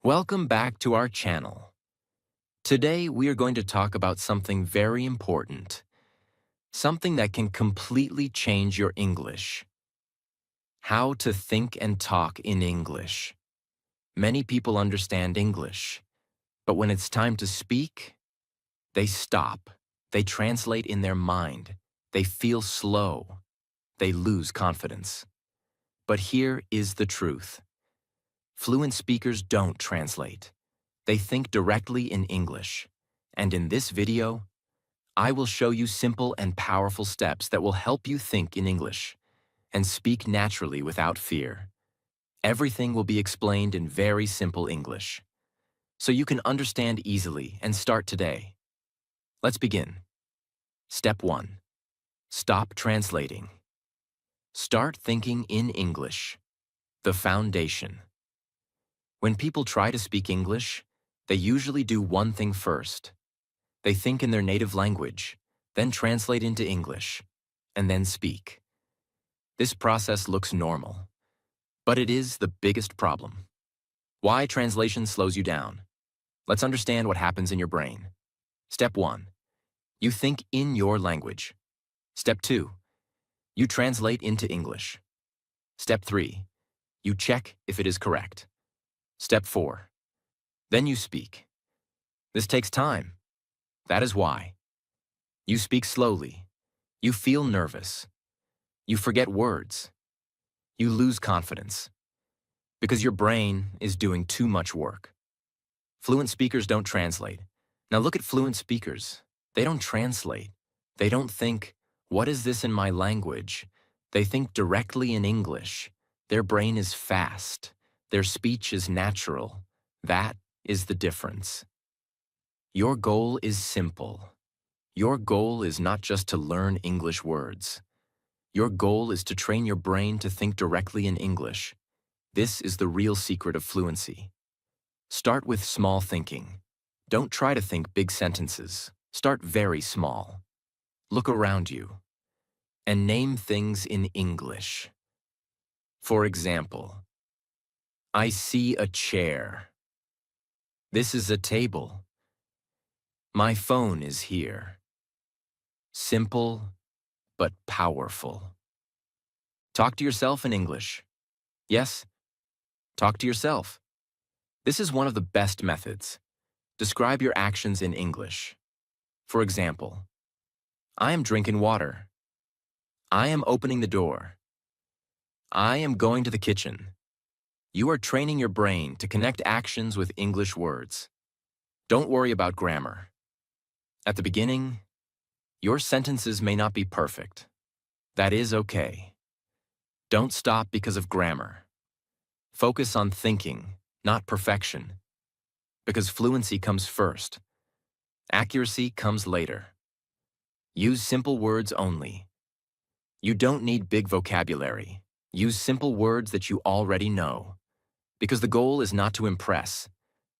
Welcome back to our channel. Today we are going to talk about something very important, something that can completely change your English. How to think and talk in English. Many people understand English, but when it's time to speak, they stop. They translate in their mind. They feel slow. They lose confidence. But here is the truth. Fluent speakers don't translate. They think directly in English. And in this video, I will show you simple and powerful steps that will help you think in English and speak naturally without fear. Everything will be explained in very simple English, so you can understand easily and start today. Let's begin. Step 1. Stop translating. Start thinking in English. The foundation. When people try to speak English, they usually do one thing first. They think in their native language, then translate into English, and then speak. This process looks normal, but it is the biggest problem. Why translation slows you down? Let's understand what happens in your brain. Step 1. You think in your language. Step 2. You translate into English. Step 3. You check if it is correct. Step 4. Then you speak. This takes time. That is why. You speak slowly. You feel nervous. You forget words. You lose confidence. Because your brain is doing too much work. Fluent speakers don't translate. Now look at fluent speakers. They don't translate. They don't think, what is this in my language? They think directly in English. Their brain is fast. Their speech is natural. That is the difference. Your goal is simple. Your goal is not just to learn English words. Your goal is to train your brain to think directly in English. This is the real secret of fluency. Start with small thinking. Don't try to think big sentences. Start very small. Look around you and name things in English. For example, I see a chair. This is a table. My phone is here. Simple, but powerful. Talk to yourself in English. Yes, talk to yourself. This is one of the best methods. Describe your actions in English. For example, I am drinking water. I am opening the door. I am going to the kitchen. You are training your brain to connect actions with English words. Don't worry about grammar. At the beginning, your sentences may not be perfect. That is okay. Don't stop because of grammar. Focus on thinking, not perfection. Because fluency comes first. Accuracy comes later. Use simple words only. You don't need big vocabulary. Use simple words that you already know. Because the goal is not to impress.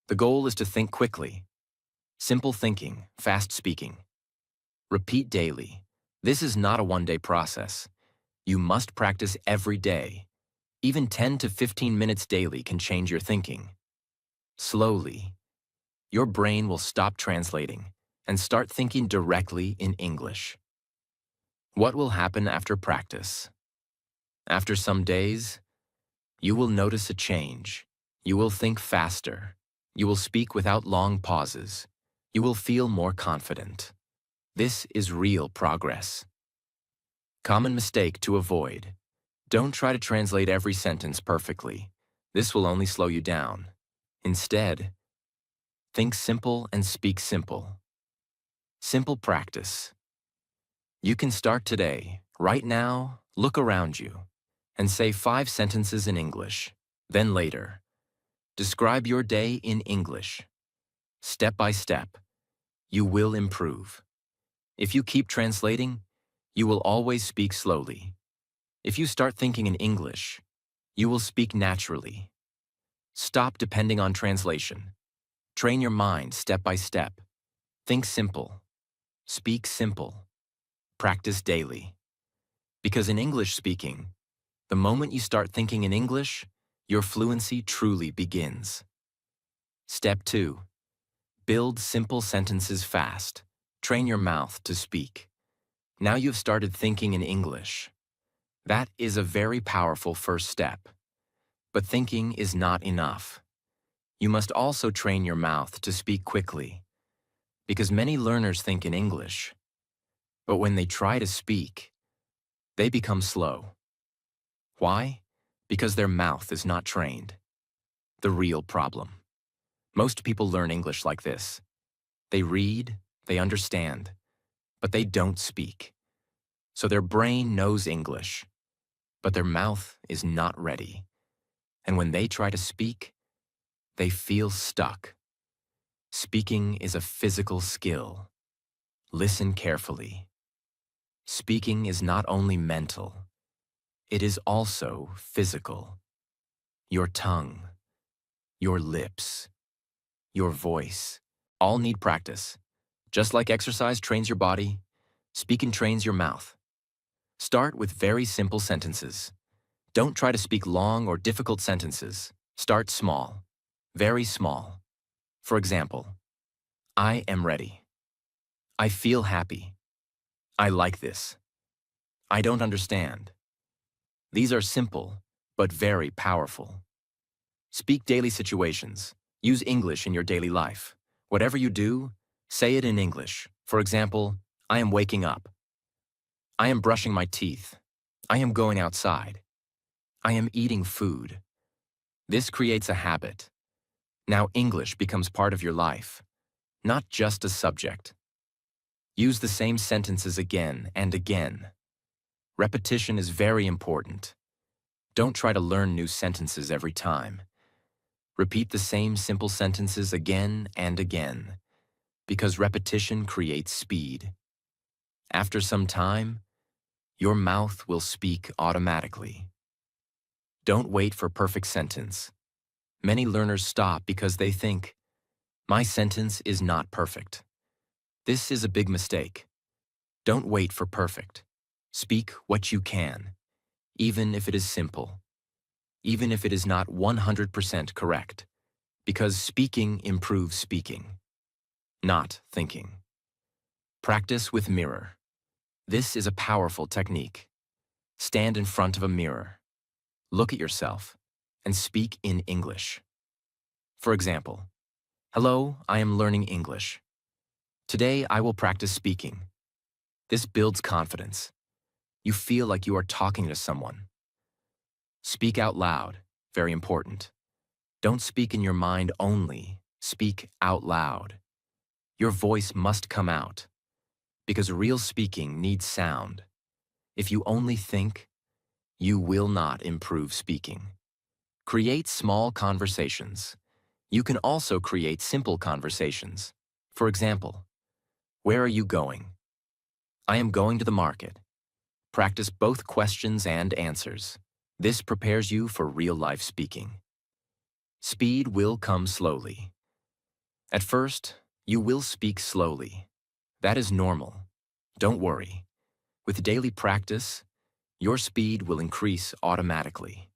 The goal is to think quickly. Simple thinking, fast speaking. Repeat daily. This is not a one-day process. You must practice every day. Even 10 to 15 minutes daily can change your thinking. Slowly, your brain will stop translating and start thinking directly in English. What will happen after practice? After some days, you will notice a change. You will think faster. You will speak without long pauses. You will feel more confident. This is real progress. Common mistake to avoid. Don't try to translate every sentence perfectly. This will only slow you down. Instead, think simple and speak simple. Simple practice. You can start today. Right now, look around you and say 5 sentences in English. Then later, describe your day in English. Step by step, you will improve. If you keep translating, you will always speak slowly. If you start thinking in English, you will speak naturally. Stop depending on translation. Train your mind step by step. Think simple. Speak simple. Practice daily. Because in English speaking, the moment you start thinking in English, your fluency truly begins. Step 2. Build simple sentences fast. Train your mouth to speak. Now you've started thinking in English. That is a very powerful first step. But thinking is not enough. You must also train your mouth to speak quickly. Because many learners think in English, but when they try to speak, they become slow. Why? Because their mouth is not trained. The real problem. Most people learn English like this. They read, they understand, but they don't speak. So their brain knows English, but their mouth is not ready. And when they try to speak, they feel stuck. Speaking is a physical skill. Listen carefully. Speaking is not only mental, it is also physical. Your tongue, your lips, your voice, all need practice. Just like exercise trains your body, speaking trains your mouth. Start with very simple sentences. Don't try to speak long or difficult sentences. Start small, very small. For example, I am ready. I feel happy. I like this. I don't understand. These are simple, but very powerful. Speak daily situations. Use English in your daily life. Whatever you do, say it in English. For example, I am waking up. I am brushing my teeth. I am going outside. I am eating food. This creates a habit. Now English becomes part of your life, not just a subject. Use the same sentences again and again. Repetition is very important. Don't try to learn new sentences every time. Repeat the same simple sentences again and again, because repetition creates speed. After some time, your mouth will speak automatically. Don't wait for perfect sentence. Many learners stop because they think, my sentence is not perfect. This is a big mistake. Don't wait for perfect. Speak what you can, even if it is simple, even if it is not 100% correct, because speaking improves speaking, not thinking. Practice with mirror. This is a powerful technique. Stand in front of a mirror. Look at yourself and speak in English. For example, hello, I am learning English. Today I will practice speaking. This builds confidence. You feel like you are talking to someone. Speak out loud, very important. Don't speak in your mind only, speak out loud. Your voice must come out, because real speaking needs sound. If you only think, you will not improve speaking. Create small conversations. You can also create simple conversations. For example, where are you going? I am going to the market. Practice both questions and answers. This prepares you for real-life speaking. Speed will come slowly. At first, you will speak slowly. That is normal. Don't worry. With daily practice, your speed will increase automatically.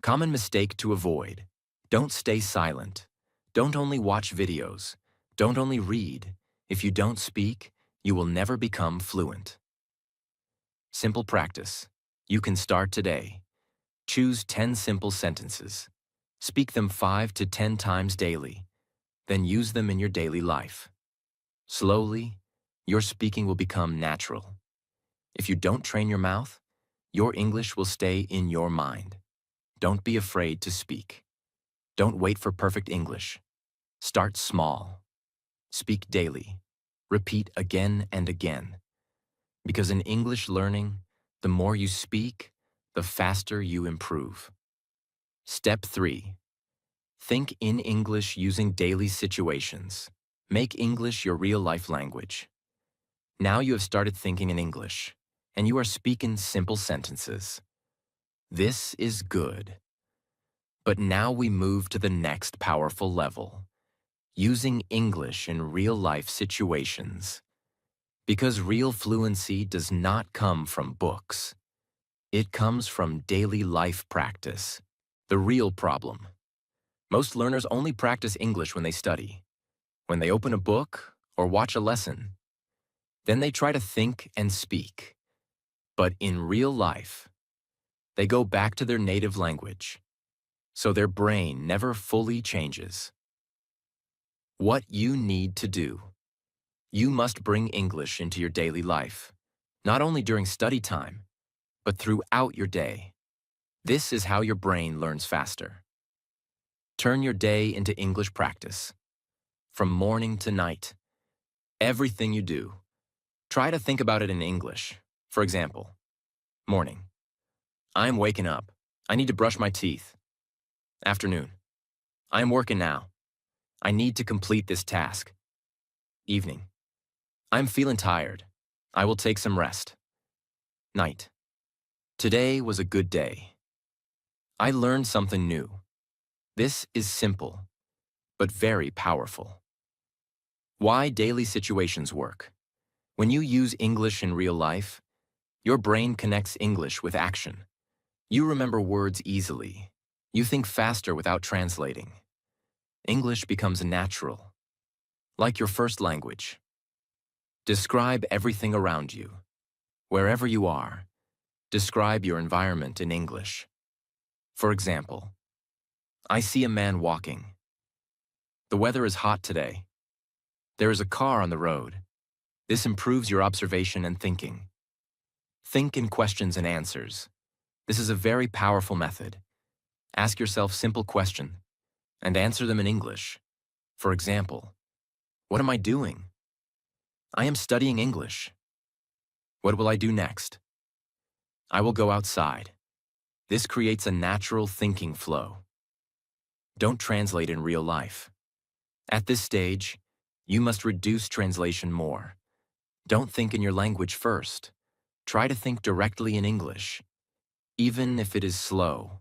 Common mistake to avoid. Don't stay silent. Don't only watch videos. Don't only read. If you don't speak, you will never become fluent. Simple practice. You can start today. Choose 10 simple sentences. Speak them 5 to 10 times daily. Then use them in your daily life. Slowly, your speaking will become natural. If you don't train your mouth, your English will stay in your mind. Don't be afraid to speak. Don't wait for perfect English. Start small. Speak daily. Repeat again and again. Because in English learning, the more you speak, the faster you improve. Step 3. Think in English using daily situations. Make English your real-life language. Now you have started thinking in English, and you are speaking simple sentences. This is good. But now we move to the next powerful level, using English in real-life situations. Because real fluency does not come from books. It comes from daily life practice. The real problem. Most learners only practice English when they study, when they open a book or watch a lesson. Then they try to think and speak. But in real life, they go back to their native language, so their brain never fully changes. What you need to do. You must bring English into your daily life, not only during study time, but throughout your day. This is how your brain learns faster. Turn your day into English practice. From morning to night, everything you do, try to think about it in English. For example, morning. I am waking up. I need to brush my teeth. Afternoon. I am working now. I need to complete this task. Evening. I'm feeling tired. I will take some rest. Night. Today was a good day. I learned something new. This is simple, but very powerful. Why daily situations work. When you use English in real life, your brain connects English with action. You remember words easily. You think faster without translating. English becomes natural, like your first language. Describe everything around you. Wherever you are, describe your environment in English. For example, I see a man walking. The weather is hot today. There is a car on the road. This improves your observation and thinking. Think in questions and answers. This is a very powerful method. Ask yourself simple questions and answer them in English. For example, what am I doing? I am studying English. What will I do next? I will go outside. This creates a natural thinking flow. Don't translate in real life. At this stage, you must reduce translation more. Don't think in your language first. Try to think directly in English, even if it is slow,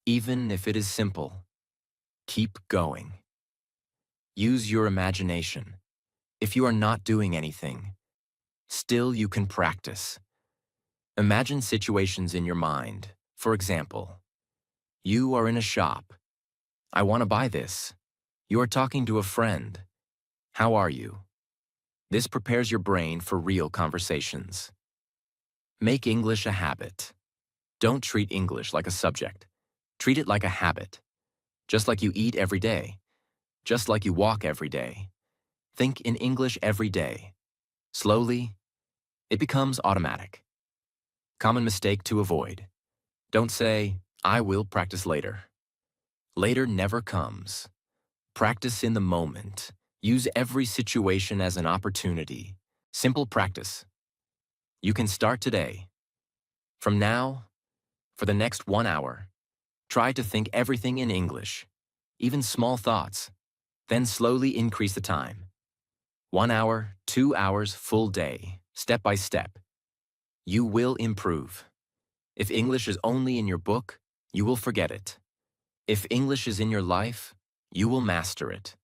even if it is simple. Keep going. Use your imagination. If you are not doing anything, still you can practice. Imagine situations in your mind. For example, you are in a shop. I want to buy this. You are talking to a friend. How are you? This prepares your brain for real conversations. Make English a habit. Don't treat English like a subject. Treat it like a habit. Just like you eat every day. Just like you walk every day. Think in English every day. Slowly, it becomes automatic. Common mistake to avoid. Don't say, I will practice later. Later never comes. Practice in the moment. Use every situation as an opportunity. Simple practice. You can start today. From now, for the next 1 hour, try to think everything in English, even small thoughts. Then slowly increase the time. 1 hour, 2 hours, full day, step by step. You will improve. If English is only in your book, you will forget it. If English is in your life, you will master it.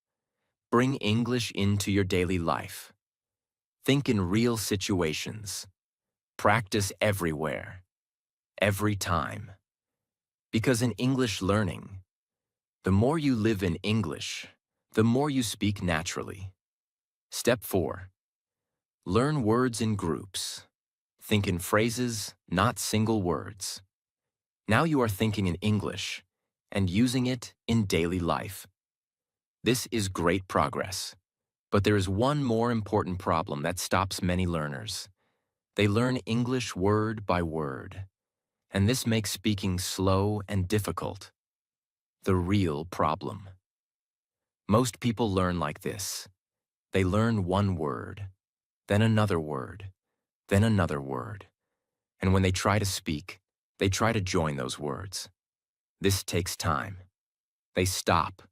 Bring English into your daily life. Think in real situations. Practice everywhere, every time. Because in English learning, the more you live in English, the more you speak naturally. Step 4. Learn words in groups. Think in phrases, not single words. Now you are thinking in English and using it in daily life. This is great progress. But there is one more important problem that stops many learners. They learn English word by word, and this makes speaking slow and difficult. The real problem. Most people learn like this. They learn one word, then another word, then another word. And when they try to speak, they try to join those words. This takes time. They stop.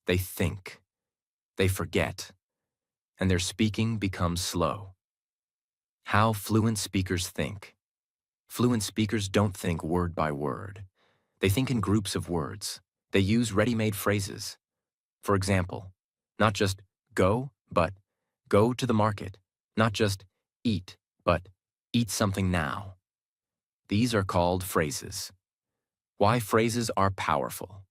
They think. They forget. And their speaking becomes slow. How fluent speakers think. Fluent speakers don't think word by word. They think in groups of words. They use ready-made phrases. For example, not just go, but go to the market. Not just eat, but eat something now. These are called phrases. Why phrases are powerful.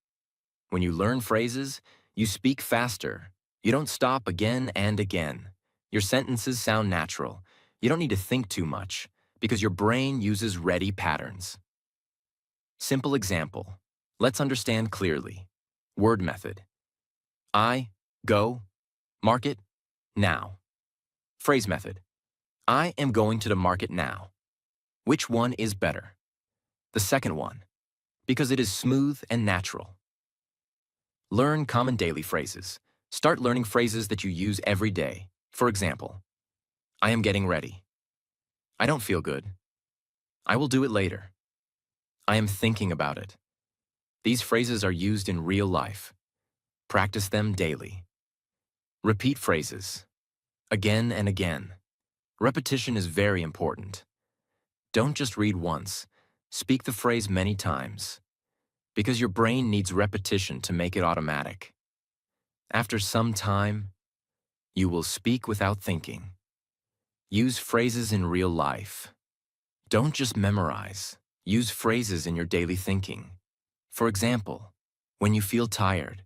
When you learn phrases, you speak faster. You don't stop again and again. Your sentences sound natural. You don't need to think too much because your brain uses ready patterns. Simple example. Let's understand clearly. Word method. I, go, market, now. Phrase method. I am going to the market now. Which one is better? The second one, because it is smooth and natural. Learn common daily phrases. Start learning phrases that you use every day. For example, I am getting ready. I don't feel good. I will do it later. I am thinking about it. These phrases are used in real life. Practice them daily. Repeat phrases. Again and again. Repetition is very important. Don't just read once. Speak the phrase many times. Because your brain needs repetition to make it automatic. After some time, you will speak without thinking. Use phrases in real life. Don't just memorize. Use phrases in your daily thinking. For example, when you feel tired,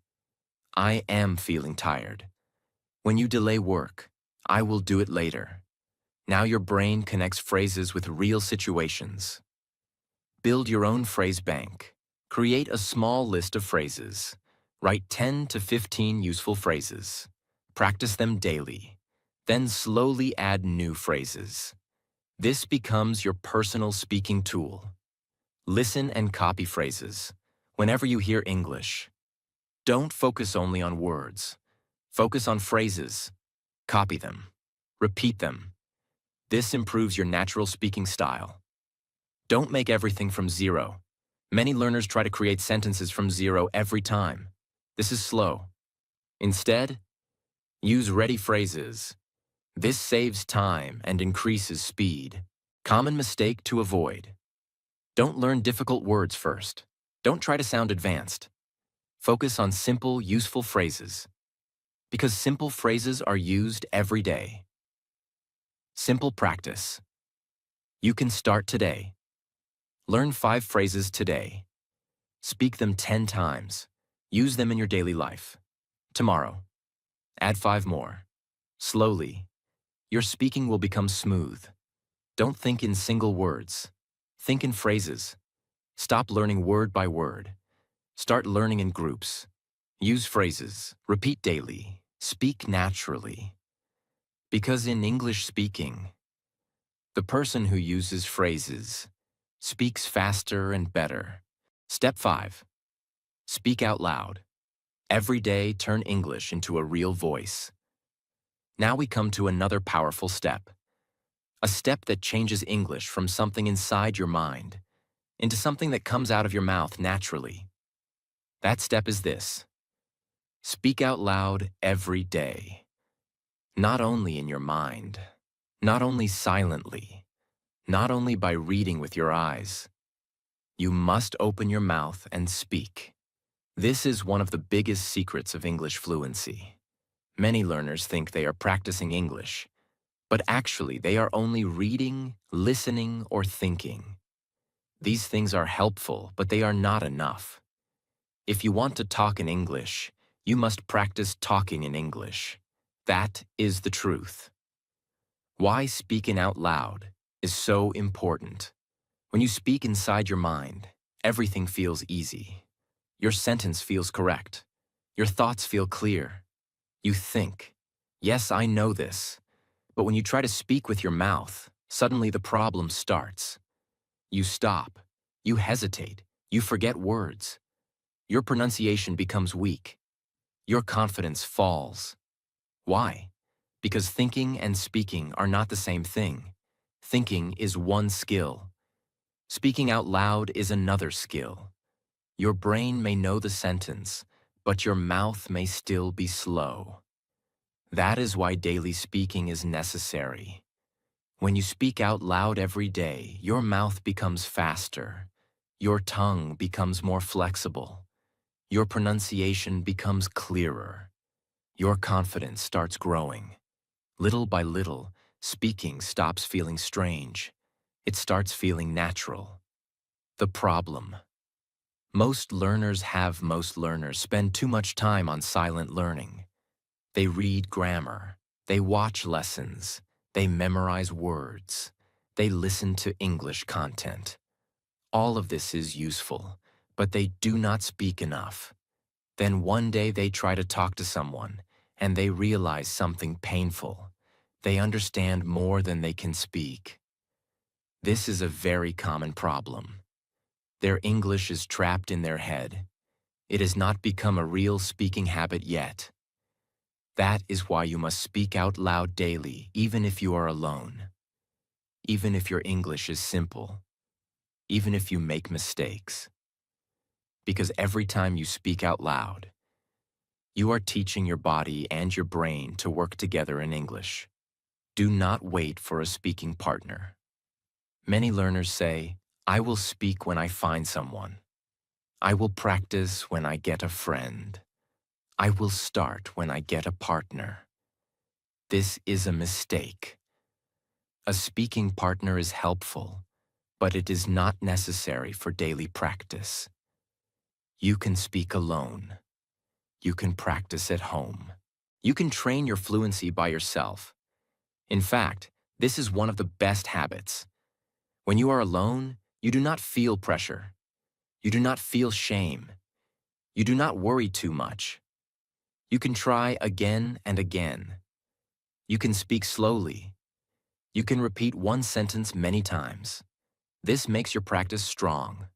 I am feeling tired. When you delay work, I will do it later. Now your brain connects phrases with real situations. Build your own phrase bank. Create a small list of phrases. Write 10 to 15 useful phrases. Practice them daily. Then slowly add new phrases. This becomes your personal speaking tool. Listen and copy phrases. Whenever you hear English, don't focus only on words. Focus on phrases. Copy them. Repeat them. This improves your natural speaking style. Don't make everything from zero. Many learners try to create sentences from zero every time. This is slow. Instead, use ready phrases. This saves time and increases speed. Common mistake to avoid. Don't learn difficult words first. Don't try to sound advanced. Focus on simple, useful phrases. Because simple phrases are used every day. Simple practice. You can start today. Learn 5 phrases today. Speak them 10 times. Use them in your daily life. Tomorrow, add 5 more. Slowly, your speaking will become smooth. Don't think in single words. Think in phrases. Stop learning word by word. Start learning in groups. Use phrases. Repeat daily. Speak naturally. Because in English speaking, the person who uses phrases speaks faster and better. Step 5. Speak out loud. Every day, turn English into a real voice. Now we come to another powerful step. A step that changes English from something inside your mind into something that comes out of your mouth naturally. That step is this. Speak out loud every day. Not only in your mind, not only silently, not only by reading with your eyes. You must open your mouth and speak. This is one of the biggest secrets of English fluency. Many learners think they are practicing English, but actually they are only reading, listening, or thinking. These things are helpful, but they are not enough. If you want to talk in English, you must practice talking in English. That is the truth. Why speaking out loud is so important. When you speak inside your mind, everything feels easy. Your sentence feels correct. Your thoughts feel clear. You think, yes, I know this. But when you try to speak with your mouth, suddenly the problem starts. You stop. You hesitate. You forget words. Your pronunciation becomes weak. Your confidence falls. Why? Because thinking and speaking are not the same thing. Thinking is one skill. Speaking out loud is another skill. Your brain may know the sentence, but your mouth may still be slow. That is why daily speaking is necessary. When you speak out loud every day, your mouth becomes faster. Your tongue becomes more flexible. Your pronunciation becomes clearer. Your confidence starts growing. Little by little, speaking stops feeling strange. It starts feeling natural. The problem. Most learners spend too much time on silent learning. They read grammar, they watch lessons, they memorize words, they listen to English content. All of this is useful, but they do not speak enough. Then one day they try to talk to someone, and they realize something painful. They understand more than they can speak. This is a very common problem. Their English is trapped in their head. It has not become a real speaking habit yet. That is why you must speak out loud daily, even if you are alone. Even if your English is simple. Even if you make mistakes. Because every time you speak out loud, you are teaching your body and your brain to work together in English. Do not wait for a speaking partner. Many learners say, "I will speak when I find someone. I will practice when I get a friend. I will start when I get a partner." This is a mistake. A speaking partner is helpful, but it is not necessary for daily practice. You can speak alone. You can practice at home. You can train your fluency by yourself. In fact, this is one of the best habits. When you are alone, you do not feel pressure. You do not feel shame. You do not worry too much. You can try again and again. You can speak slowly. You can repeat one sentence many times. This makes your practice strong.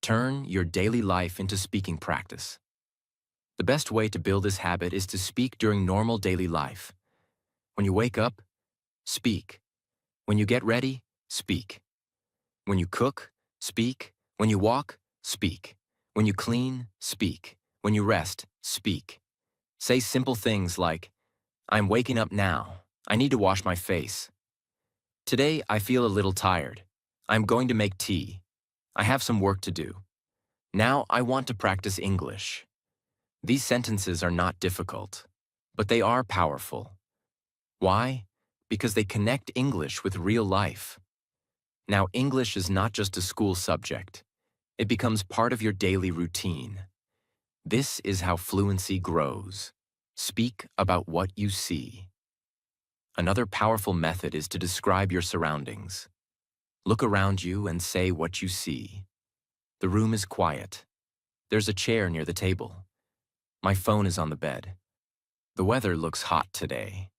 Turn your daily life into speaking practice. The best way to build this habit is to speak during normal daily life. When you wake up, speak. When you get ready, speak. When you cook, speak. When you walk, speak. When you clean, speak. When you rest, speak. Say simple things like, "I'm waking up now. I need to wash my face. Today I feel a little tired. I'm going to make tea. I have some work to do. Now I want to practice English." These sentences are not difficult, but they are powerful. Why? Because they connect English with real life. Now, English is not just a school subject. It becomes part of your daily routine. This is how fluency grows. Speak about what you see. Another powerful method is to describe your surroundings. Look around you and say what you see. The room is quiet. There's a chair near the table. My phone is on the bed. The weather looks hot today.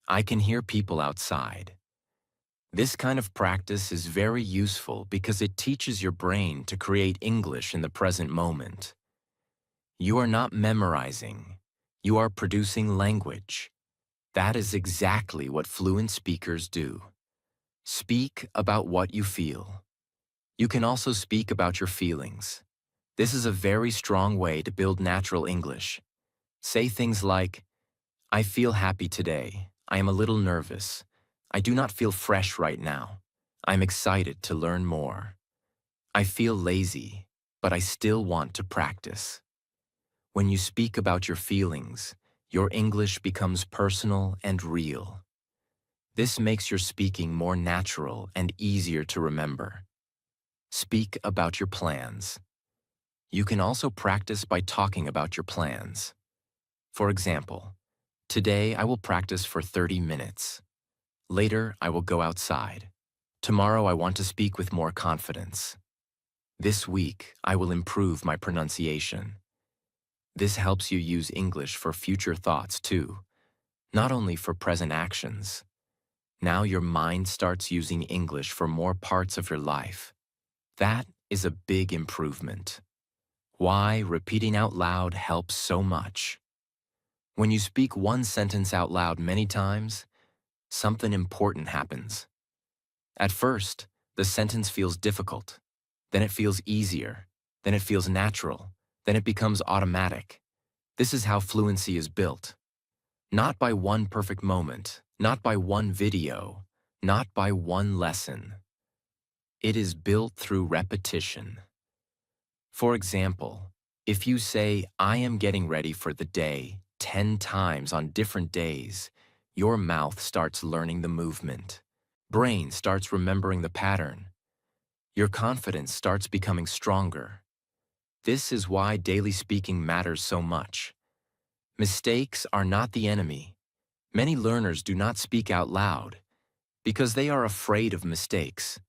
I can hear people outside. This kind of practice is very useful because it teaches your brain to create English in the present moment. You are not memorizing. You are producing language. That is exactly what fluent speakers do. Speak about what you feel. You can also speak about your feelings. This is a very strong way to build natural English. Say things like, "I feel happy today. I am a little nervous. I do not feel fresh right now. I'm excited to learn more. I feel lazy, but I still want to practice." When you speak about your feelings, your English becomes personal and real. This makes your speaking more natural and easier to remember. Speak about your plans. You can also practice by talking about your plans. For example, today I will practice for 30 minutes. Later, I will go outside. Tomorrow, I want to speak with more confidence. This week, I will improve my pronunciation. This helps you use English for future thoughts too, not only for present actions. Now your mind starts using English for more parts of your life. That is a big improvement. Why repeating out loud helps so much. When you speak one sentence out loud many times, something important happens. At first, the sentence feels difficult. Then it feels easier. Then it feels natural. Then it becomes automatic. This is how fluency is built. Not by one perfect moment, not by one video, not by one lesson. It is built through repetition. For example, if you say, "I am getting ready for the day," 10 times on different days, your mouth starts learning the movement. Brain starts remembering the pattern. Your confidence starts becoming stronger. This is why daily speaking matters so much. Mistakes are not the enemy. Many learners do not speak out loud because they are afraid of mistakes.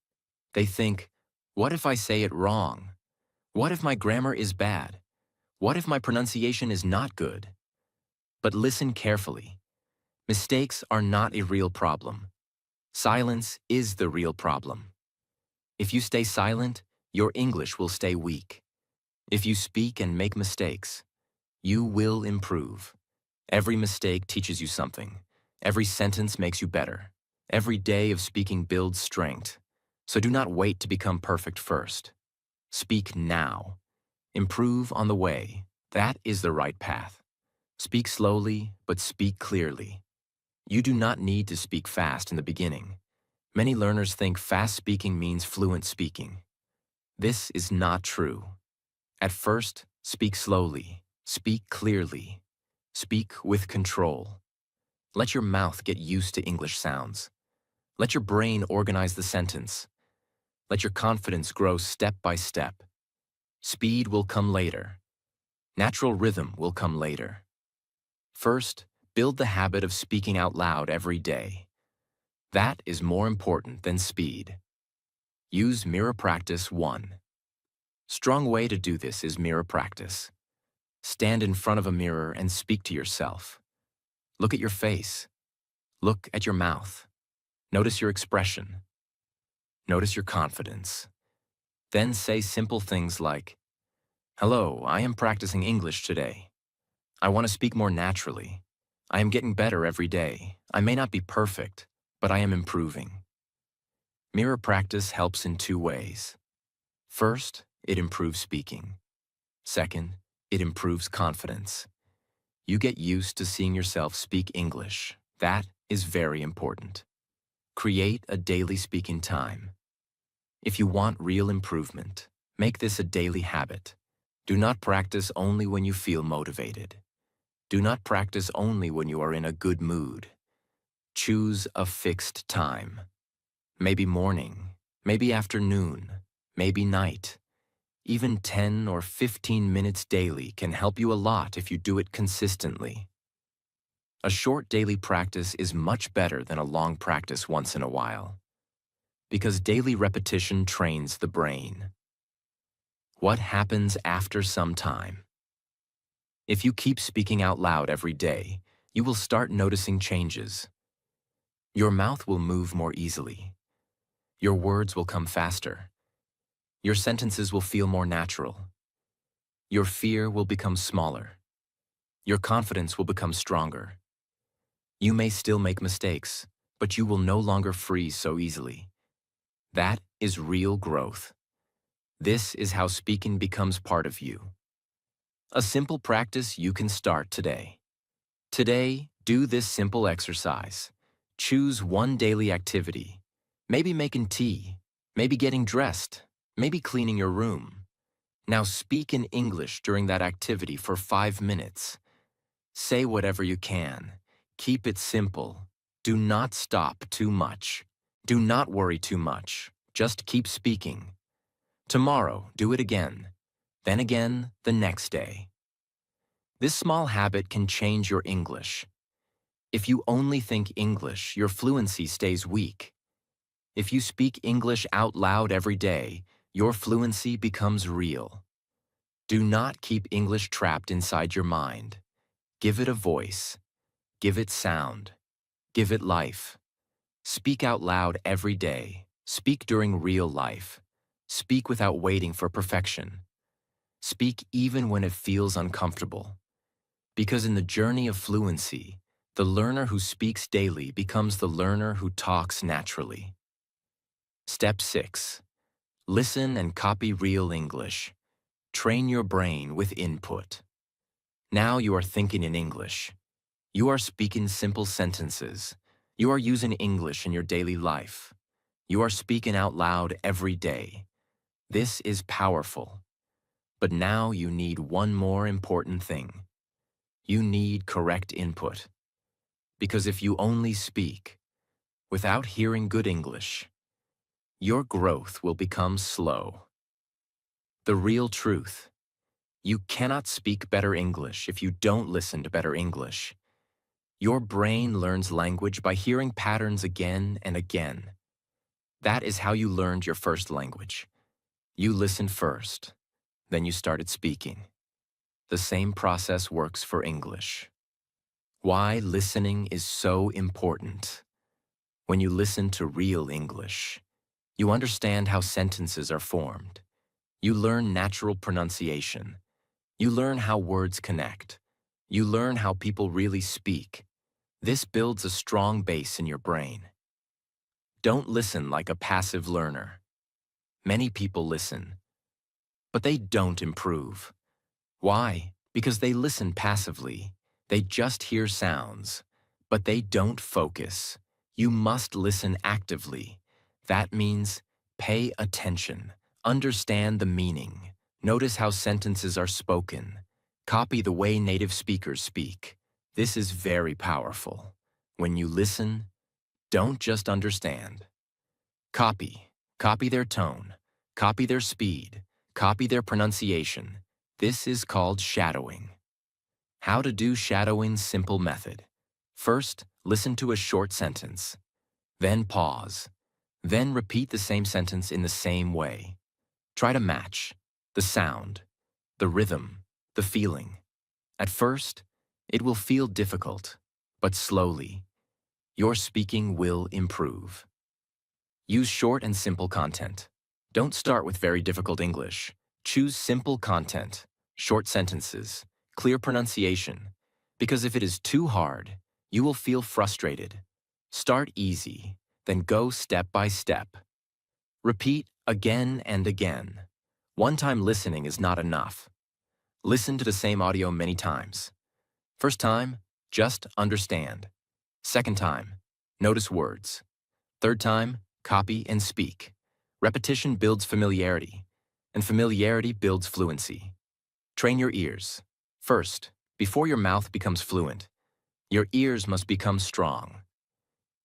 They think, what if I say it wrong? What if my grammar is bad? What if my pronunciation is not good? But listen carefully. Mistakes are not a real problem. Silence is the real problem. If you stay silent, your English will stay weak. If you speak and make mistakes, you will improve. Every mistake teaches you something. Every sentence makes you better. Every day of speaking builds strength. So do not wait to become perfect first. Speak now. Improve on the way. That is the right path. Speak slowly, but speak clearly. You do not need to speak fast in the beginning. Many learners think fast speaking means fluent speaking. This is not true. At first, speak slowly, speak clearly, speak with control. Let your mouth get used to English sounds. Let your brain organize the sentence. Let your confidence grow step by step. Speed will come later. Natural rhythm will come later. First, build the habit of speaking out loud every day. That is more important than speed. Use mirror practice 1. Strong way to do this is mirror practice. Stand in front of a mirror and speak to yourself. Look at your face. Look at your mouth. Notice your expression. Notice your confidence. Then say simple things like, "Hello, I am practicing English today. I want to speak more naturally. I am getting better every day. I may not be perfect, but I am improving." Mirror practice helps in 2 ways. First, it improves speaking. Second, it improves confidence. You get used to seeing yourself speak English. That is very important. Create a daily speaking time. If you want real improvement, make this a daily habit. Do not practice only when you feel motivated. Do not practice only when you are in a good mood. Choose a fixed time. Maybe morning, maybe afternoon, maybe night. Even 10 or 15 minutes daily can help you a lot if you do it consistently. A short daily practice is much better than a long practice once in a while, because daily repetition trains the brain. What happens after some time? If you keep speaking out loud every day, you will start noticing changes. Your mouth will move more easily. Your words will come faster. Your sentences will feel more natural. Your fear will become smaller. Your confidence will become stronger. You may still make mistakes, but you will no longer freeze so easily. That is real growth. This is how speaking becomes part of you. A simple practice you can start today. Today, do this simple exercise. Choose one daily activity. Maybe making tea, maybe getting dressed, maybe cleaning your room. Now speak in English during that activity for 5 minutes. Say whatever you can. Keep it simple. Do not stop too much. Do not worry too much. Just keep speaking. Tomorrow, do it again. Then again the next day. This small habit can change your English. If you only think English, your fluency stays weak. If you speak English out loud every day, your fluency becomes real. Do not keep English trapped inside your mind. Give it a voice. Give it sound. Give it life. Speak out loud every day. Speak during real life. Speak without waiting for perfection. Speak even when it feels uncomfortable. Because in the journey of fluency, the learner who speaks daily becomes the learner who talks naturally. Step 6. Listen and copy real English. Train your brain with input. Now you are thinking in English. You are speaking simple sentences. You are using English in your daily life. You are speaking out loud every day. This is powerful. But now you need one more important thing. You need correct input. Because if you only speak, without hearing good English, your growth will become slow. The real truth. You cannot speak better English if you don't listen to better English. Your brain learns language by hearing patterns again and again. That is how you learned your first language. You listened first, then you started speaking. The same process works for English. Why listening is so important. When you listen to real English, you understand how sentences are formed. You learn natural pronunciation. You learn how words connect. You learn how people really speak. This builds a strong base in your brain. Don't listen like a passive learner. Many people listen, but they don't improve. Why? Because they listen passively. They just hear sounds, but they don't focus. You must listen actively. That means pay attention, understand the meaning, notice how sentences are spoken, copy the way native speakers speak. This is very powerful. When you listen, don't just understand. Copy. Copy their tone. Copy their speed. Copy their pronunciation. This is called shadowing. How to do shadowing simple method. First, listen to a short sentence. Then pause. Then repeat the same sentence in the same way. Try to match the sound, the rhythm, the feeling. At first, it will feel difficult, but slowly, your speaking will improve. Use short and simple content. Don't start with very difficult English. Choose simple content, short sentences, clear pronunciation, because if it is too hard, you will feel frustrated. Start easy, then go step by step. Repeat again and again. One-time listening is not enough. Listen to the same audio many times. First time, just understand. Second time, notice words. Third time, copy and speak. Repetition builds familiarity, and familiarity builds fluency. Train your ears. First, before your mouth becomes fluent, your ears must become strong.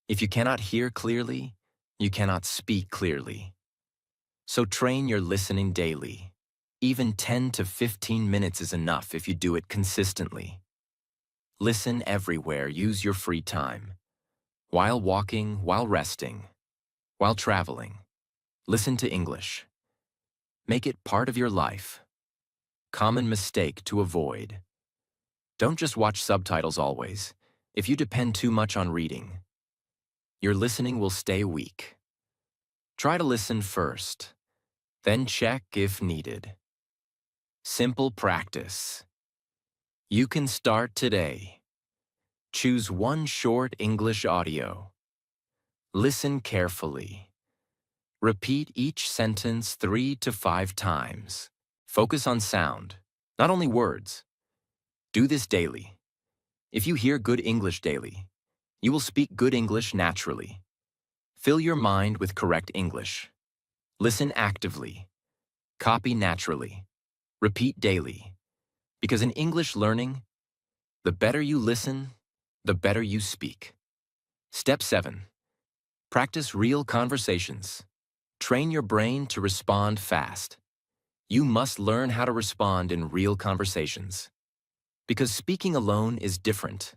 If you cannot hear clearly, you cannot speak clearly. So train your listening daily. Even 10 to 15 minutes is enough if you do it consistently. Listen everywhere, use your free time. While walking, while resting, while traveling. Listen to English. Make it part of your life. Common mistake to avoid. Don't just watch subtitles always. If you depend too much on reading, your listening will stay weak. Try to listen first, then check if needed. Simple practice. You can start today. Choose one short English audio. Listen carefully. Repeat each sentence 3 to 5 times. Focus on sound, not only words. Do this daily. If you hear good English daily, you will speak good English naturally. Fill your mind with correct English. Listen actively. Copy naturally. Repeat daily. Because in English learning, the better you listen, the better you speak. Step 7. Practice real conversations. Train your brain to respond fast. You must learn how to respond in real conversations. Because speaking alone is different,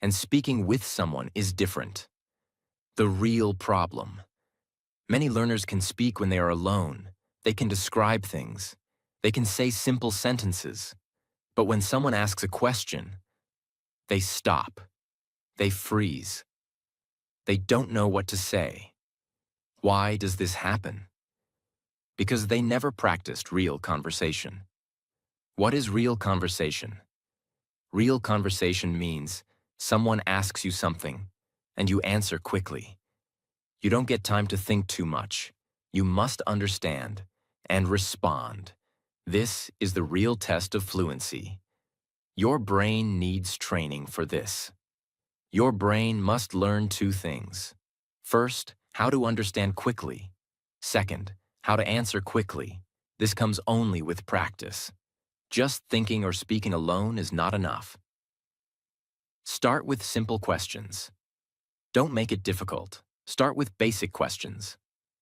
and speaking with someone is different. The real problem. Many learners can speak when they are alone. They can describe things. They can say simple sentences. But when someone asks a question, they stop. They freeze. They don't know what to say. Why does this happen? Because they never practiced real conversation. What is real conversation? Real conversation means someone asks you something, and you answer quickly. You don't get time to think too much. You must understand and respond. This is the real test of fluency. Your brain needs training for this. Your brain must learn 2 things. First, how to understand quickly. Second, how to answer quickly. This comes only with practice. Just thinking or speaking alone is not enough. Start with simple questions. Don't make it difficult. Start with basic questions.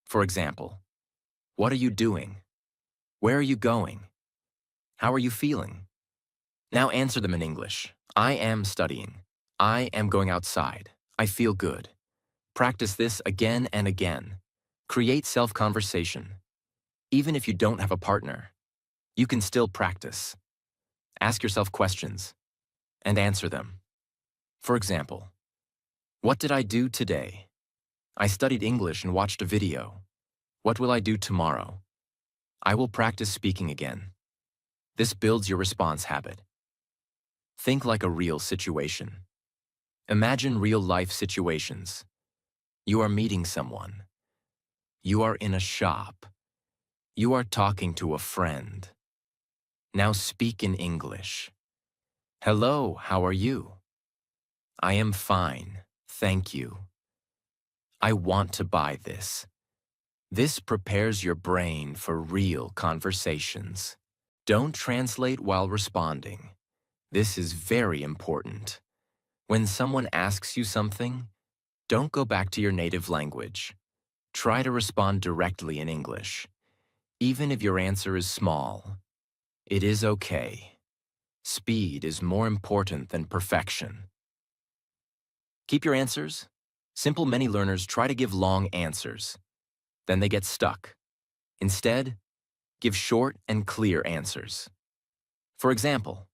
For example, what are you doing? Where are you going? How are you feeling? Now answer them in English. I am studying. I am going outside. I feel good. Practice this again and again. Create self-conversation. Even if you don't have a partner, you can still practice. Ask yourself questions and answer them. For example, what did I do today? I studied English and watched a video. What will I do tomorrow? I will practice speaking again. This builds your response habit. Think like a real situation. Imagine real-life situations. You are meeting someone. You are in a shop. You are talking to a friend. Now speak in English. Hello, how are you? I am fine, thank you. I want to buy this. This prepares your brain for real conversations. Don't translate while responding. This is very important. When someone asks you something, don't go back to your native language. Try to respond directly in English. Even if your answer is small, it is okay. Speed is more important than perfection. Keep your answers. Simple many learners try to give long answers. Then they get stuck. Instead, give short and clear answers. For example,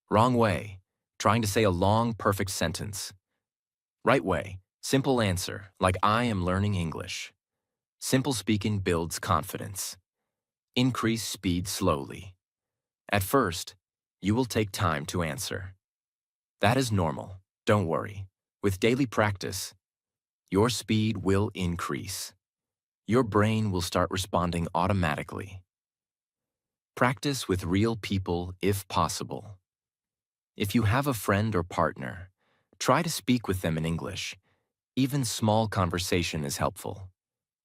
wrong way, trying to say a long, perfect sentence. Right way, simple answer, like I am learning English. Simple speaking builds confidence. Increase speed slowly. At first, you will take time to answer. That is normal, don't worry. With daily practice, your speed will increase. Your brain will start responding automatically. Practice with real people if possible. If you have a friend or partner, try to speak with them in English. Even small conversation is helpful.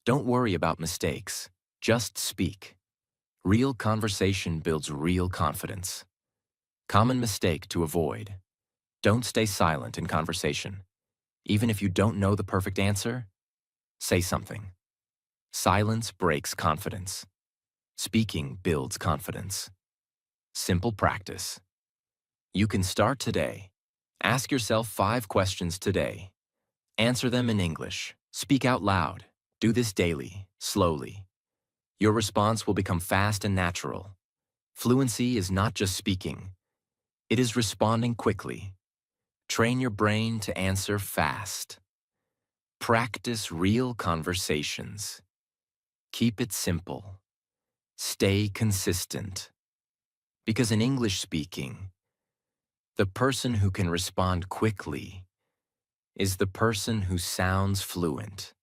Don't worry about mistakes, just speak. Real conversation builds real confidence. Common mistake to avoid. Don't stay silent in conversation. Even if you don't know the perfect answer, say something. Silence breaks confidence. Speaking builds confidence. Simple practice. You can start today. Ask yourself 5 questions today. Answer them in English. Speak out loud. Do this daily, slowly. Your response will become fast and natural. Fluency is not just speaking. It is responding quickly. Train your brain to answer fast. Practice real conversations. Keep it simple. Stay consistent. Because in English speaking, the person who can respond quickly is the person who sounds fluent.